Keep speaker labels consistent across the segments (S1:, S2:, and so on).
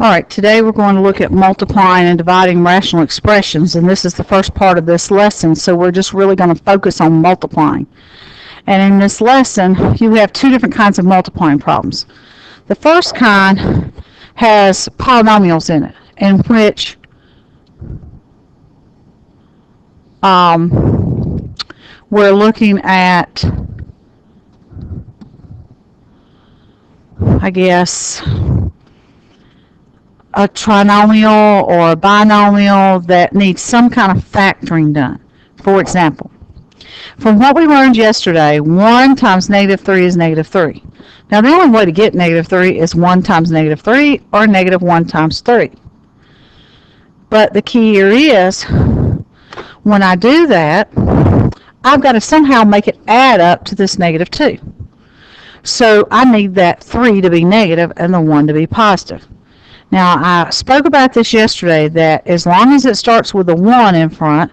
S1: Alright, today we're going to look at multiplying and dividing rational expressions, and this is the first part of this lesson, so we're just really going to focus on multiplying. And in this lesson, you have two different kinds of multiplying problems. The first kind has polynomials in it, in which we're looking at, I guess, a trinomial or a binomial that needs some kind of factoring done. For example, from what we learned yesterday, 1 times negative 3 is negative 3. Now, the only way to get negative 3 is 1 times negative 3 or negative 1 times 3. But the key here is, when I do that, I've got to somehow make it add up to this negative 2. So I need that 3 to be negative and the 1 to be positive. Now, I spoke about this yesterday, that as long as it starts with a 1 in front,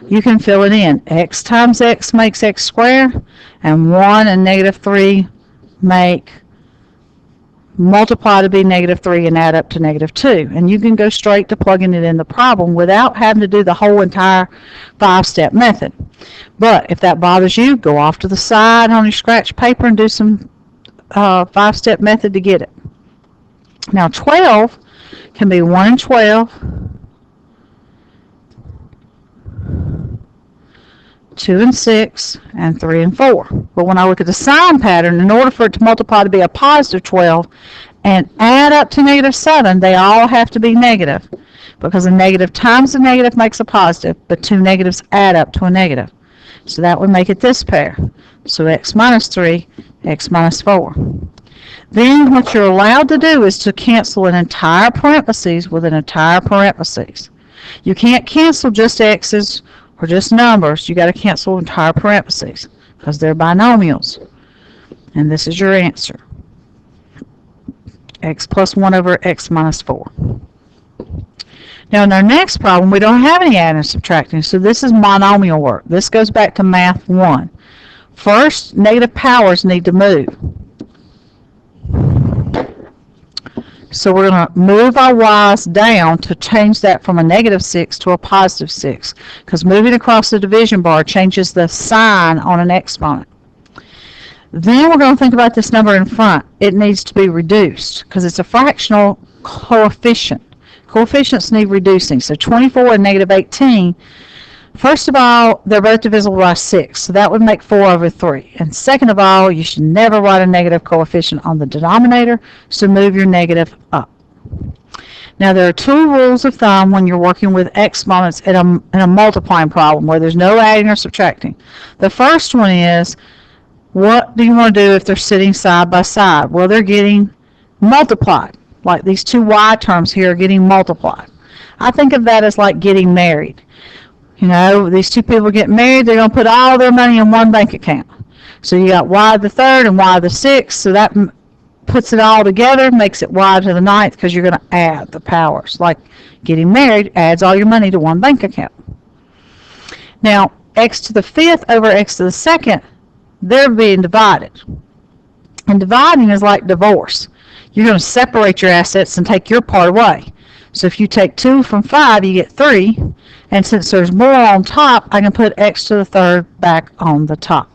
S1: you can fill it in. X times x makes x squared, and 1 and negative 3 multiply to be negative 3 and add up to negative 2. And you can go straight to plugging it in the problem without having to do the whole entire 5-step method. But if that bothers you, go off to the side on your scratch paper and do some 5-step method to get it. Now, 12 can be 1 and 12, 2 and 6, and 3 and 4. But when I look at the sign pattern, in order for it to multiply to be a positive 12 and add up to negative 7, they all have to be negative, because a negative times a negative makes a positive, but two negatives add up to a negative. So that would make it this pair. So x minus 3, x minus 4. Then what you're allowed to do is to cancel an entire parentheses with an entire parentheses. You can't cancel just x's or just numbers. You got to cancel entire parentheses because they're binomials. And this is your answer. X plus 1 over x minus 4. Now in our next problem, we don't have any adding and subtracting, so this is monomial work. This goes back to Math 1. First, negative powers need to move. So we're going to move our y's down to change that from a negative 6 to a positive 6, because moving across the division bar changes the sign on an exponent. Then we're going to think about this number in front. It needs to be reduced because it's a fractional coefficient. Coefficients need reducing. So 24 and negative 18, first of all, they're both divisible by 6, so that would make 4 over 3. And second of all, you should never write a negative coefficient on the denominator, so move your negative up. Now, there are two rules of thumb when you're working with exponents in a multiplying problem where there's no adding or subtracting. The first one is, what do you want to do if they're sitting side by side? Well, they're getting multiplied. Like these two y terms here are getting multiplied. I think of that as like getting married. You know, these two people get married, they're going to put all their money in one bank account. So you got y to the third and y to the sixth, so that puts it all together, makes it y to the ninth, because you're going to add the powers. Like getting married adds all your money to one bank account. Now, x to the fifth over x to the second, they're being divided. And dividing is like divorce. You're going to separate your assets and take your part away. So if you take 2 from 5, you get 3. And since there's more on top, I can put x to the third back on the top.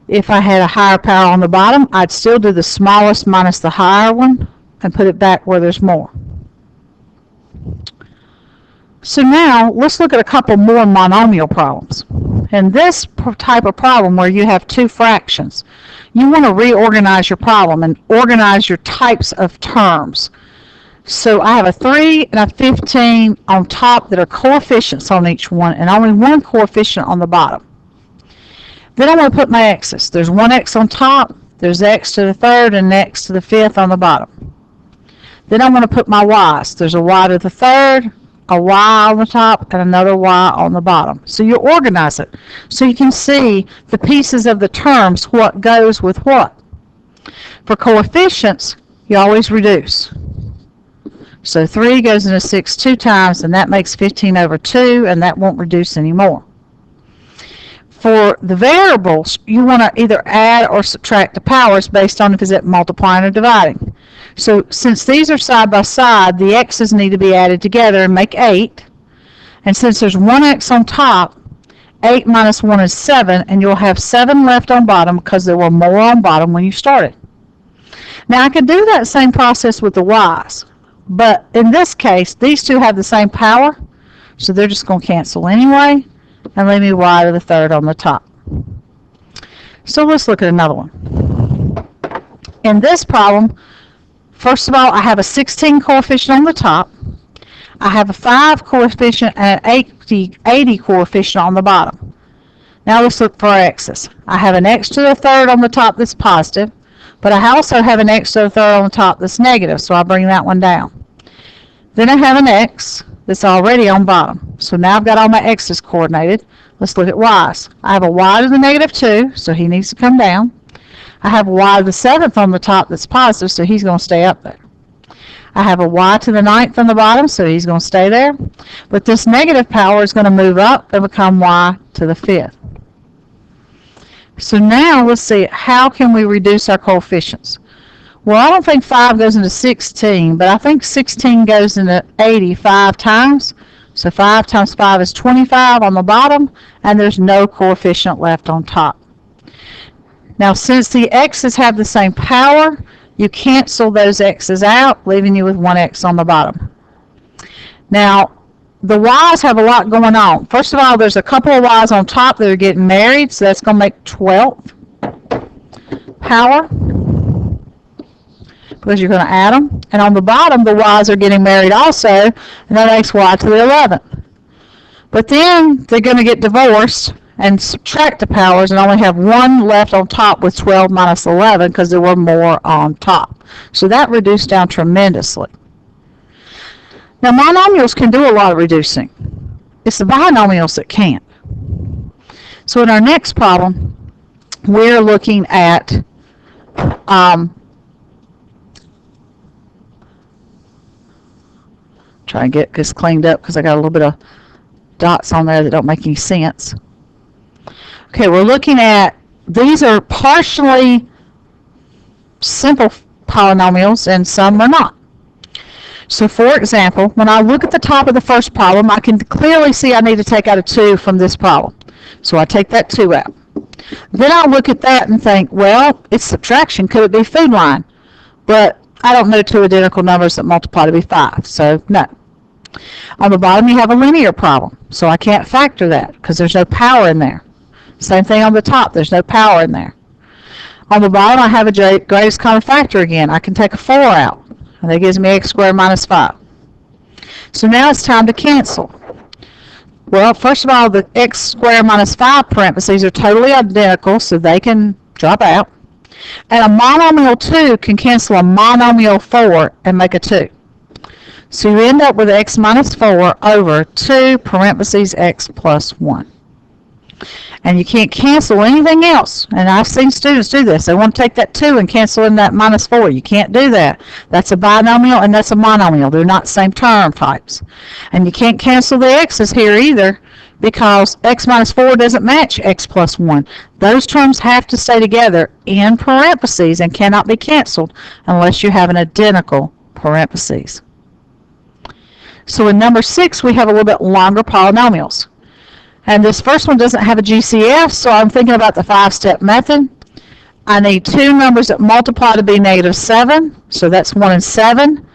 S1: If I had a higher power on the bottom, I'd still do the smallest minus the higher one and put it back where there's more. So now, let's look at a couple more monomial problems. In this type of problem where you have two fractions, you want to reorganize your problem and organize your types of terms. So I have a 3 and a 15 on top that are coefficients on each one, and only one coefficient on the bottom. Then I'm going to put my x's. There's one x on top, there's x to the third, and x to the fifth on the bottom. Then I'm going to put my y's. There's a y to the third, a y on the top, and another y on the bottom. So you organize it so you can see the pieces of the terms, what goes with what. For coefficients, you always reduce. So 3 goes into 6 2 times, and that makes 15 over 2, and that won't reduce anymore. For the variables, you want to either add or subtract the powers based on if it's multiplying or dividing. So since these are side by side, the x's need to be added together and make 8. And since there's one x on top, 8 minus 1 is 7, and you'll have 7 left on bottom because there were more on bottom when you started. Now I could do that same process with the y's, but in this case, these two have the same power, so they're just going to cancel anyway, and leave me y to the third on the top. So let's look at another one. In this problem, first of all, I have a 16 coefficient on the top. I have a 5 coefficient and an 80 coefficient on the bottom. Now let's look for our x's. I have an x to the third on the top that's positive, but I also have an x to the third on the top that's negative, so I'll bring that one down. Then I have an x that's already on bottom. So now I've got all my x's coordinated. Let's look at y's. I have a y to the negative 2, so he needs to come down. I have a y to the 7th on the top that's positive, so he's going to stay up there. I have a y to the 9th on the bottom, so he's going to stay there. But this negative power is going to move up and become y to the 5th. So now let's see, how can we reduce our coefficients? Well, I don't think 5 goes into 16, but I think 16 goes into 85 times. So 5 times 5 is 25 on the bottom, and there's no coefficient left on top. Now, since the x's have the same power, you cancel those x's out, leaving you with one x on the bottom. Now, the y's have a lot going on. First of all, there's a couple of y's on top that are getting married, so that's going to make 12th power, because you're going to add them. And on the bottom, the y's are getting married also, and that makes y to the 11th. But then they're going to get divorced and subtract the powers and only have one left on top with 12 minus 11 because there were more on top. So that reduced down tremendously. Now, monomials can do a lot of reducing. It's the binomials that can't. So in our next problem, we're looking at try and get this cleaned up because I got a little bit of dots on there that don't make any sense. Okay, we're looking at, these are partially simple polynomials and some are not. So for example, when I look at the top of the first problem, I can clearly see I need to take out a 2 from this problem. So I take that 2 out. Then I'll look at that and think, well, it's subtraction. Could it be food line? But I don't know 2 identical numbers that multiply to be 5, so no. On the bottom, you have a linear problem, so I can't factor that because there's no power in there. Same thing on the top, there's no power in there. On the bottom, I have a greatest common factor again. I can take a 4 out, and that gives me x squared minus 5. So now it's time to cancel. Well, first of all, the x squared minus 5 parentheses are totally identical, so they can drop out. And a monomial 2 can cancel a monomial 4 and make a 2. So you end up with x minus 4 over 2 parentheses x plus 1. And you can't cancel anything else. And I've seen students do this. They want to take that 2 and cancel in that minus 4. You can't do that. That's a binomial and that's a monomial. They're not same term types. And you can't cancel the x's here either because x minus 4 doesn't match x plus 1. Those terms have to stay together in parentheses and cannot be canceled unless you have an identical parentheses. So in number 6, we have a little bit longer polynomials. And this first one doesn't have a GCF, so I'm thinking about the 5-step method. I need 2 numbers that multiply to be negative 7, so that's 1 and 7.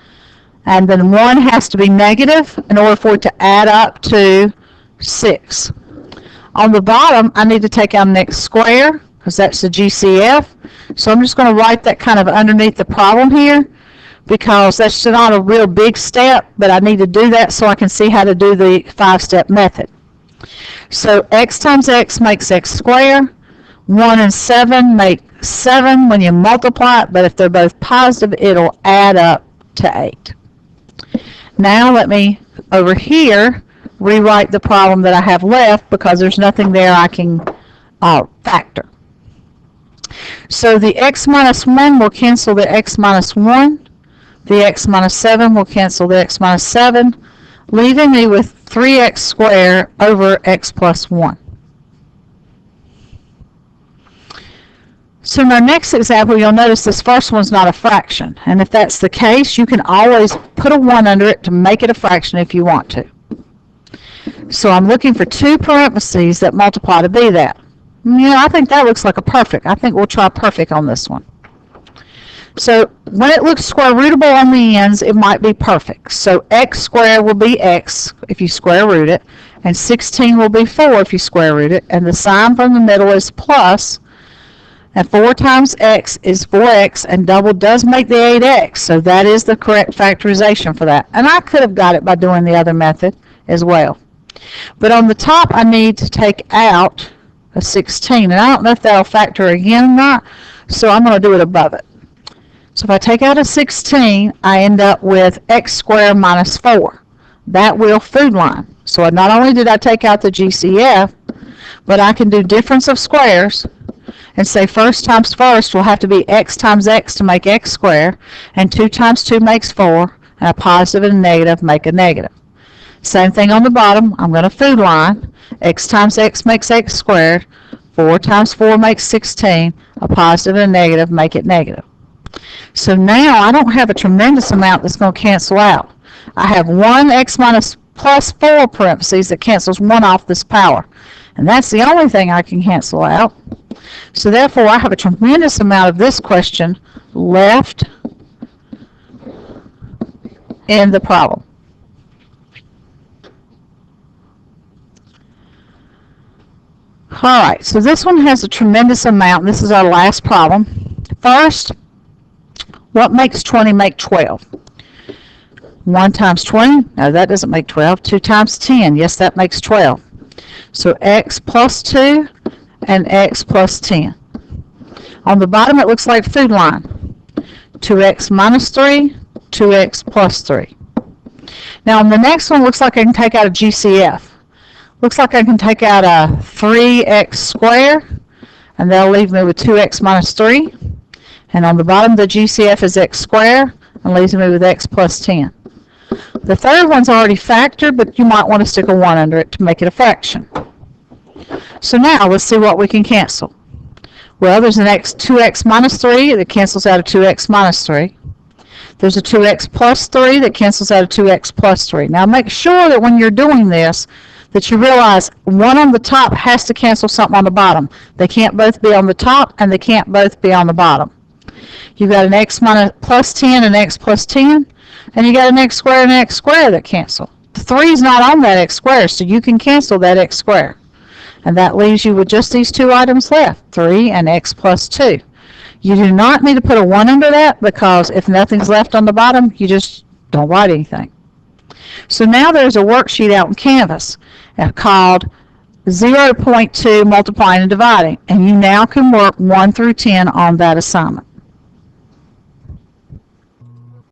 S1: And then 1 has to be negative in order for it to add up to 6. On the bottom, I need to take out an x squared, because that's the GCF. So I'm just going to write that kind of underneath the problem here, because that's not a real big step, but I need to do that so I can see how to do the 5-step method. So x times x makes x squared. 1 and 7 make 7 when you multiply it, but if they're both positive, it'll add up to 8. Now let me, over here, rewrite the problem that I have left because there's nothing there I can factor. So the x minus 1 will cancel the x minus 1. The x minus 7 will cancel the x minus 7, leaving me with 3x squared over x plus 1. So in our next example, you'll notice this first one's not a fraction. And if that's the case, you can always put a 1 under it to make it a fraction if you want to. So I'm looking for two parentheses that multiply to be that. Yeah, I think that looks like a perfect. I think we'll try perfect on this one. So when it looks square rootable on the ends, it might be perfect. So x squared will be x if you square root it, and 16 will be 4 if you square root it, and the sign from the middle is plus, and 4 times x is 4x, and double does make the 8x, so that is the correct factorization for that. And I could have got it by doing the other method as well. But on the top, I need to take out a 16, and I don't know if that'll factor again or not, so I'm going to do it above it. So if I take out a 16, I end up with x squared minus 4. That will food line. So not only did I take out the GCF, but I can do difference of squares and say first times first will have to be x times x to make x squared, and 2 times 2 makes 4, and a positive and a negative make a negative. Same thing on the bottom. I'm going to food line. X times x makes x squared. 4 times 4 makes 16. A positive and a negative make it negative. So now I don't have a tremendous amount that's going to cancel out. I have 1x minus plus 4 parentheses that cancels 1 off this power. And that's the only thing I can cancel out. So therefore I have a tremendous amount of this question left in the problem. Alright, so this one has a tremendous amount. This is our last problem. First, what makes 20 make 12? 1 times 20? No, that doesn't make 12. 2 times 10? Yes, that makes 12. So x plus 2 and x plus 10. On the bottom, it looks like food line. 2x minus 3, 2x plus 3. Now, on the next one, looks like I can take out a GCF. Looks like I can take out a 3x squared, and that'll leave me with 2x minus 3. And on the bottom, the GCF is x squared, and leaves me with x plus 10. The third one's already factored, but you might want to stick a 1 under it to make it a fraction. So now, let's see what we can cancel. Well, there's an 2x minus 3 that cancels out of 2x minus 3. There's a 2x plus 3 that cancels out of 2x plus 3. Now, make sure that when you're doing this, that you realize one on the top has to cancel something on the bottom. They can't both be on the top, and they can't both be on the bottom. You've got an x minus plus 10 and x plus 10, and you got an x squared and x squared that cancel. The 3 is not on that x squared, so you can cancel that x squared. And that leaves you with just these two items left, 3 and x plus 2. You do not need to put a 1 under that, because if nothing's left on the bottom, you just don't write anything. So now there's a worksheet out in Canvas called 0.2 multiplying and dividing, and you now can work 1 through 10 on that assignment.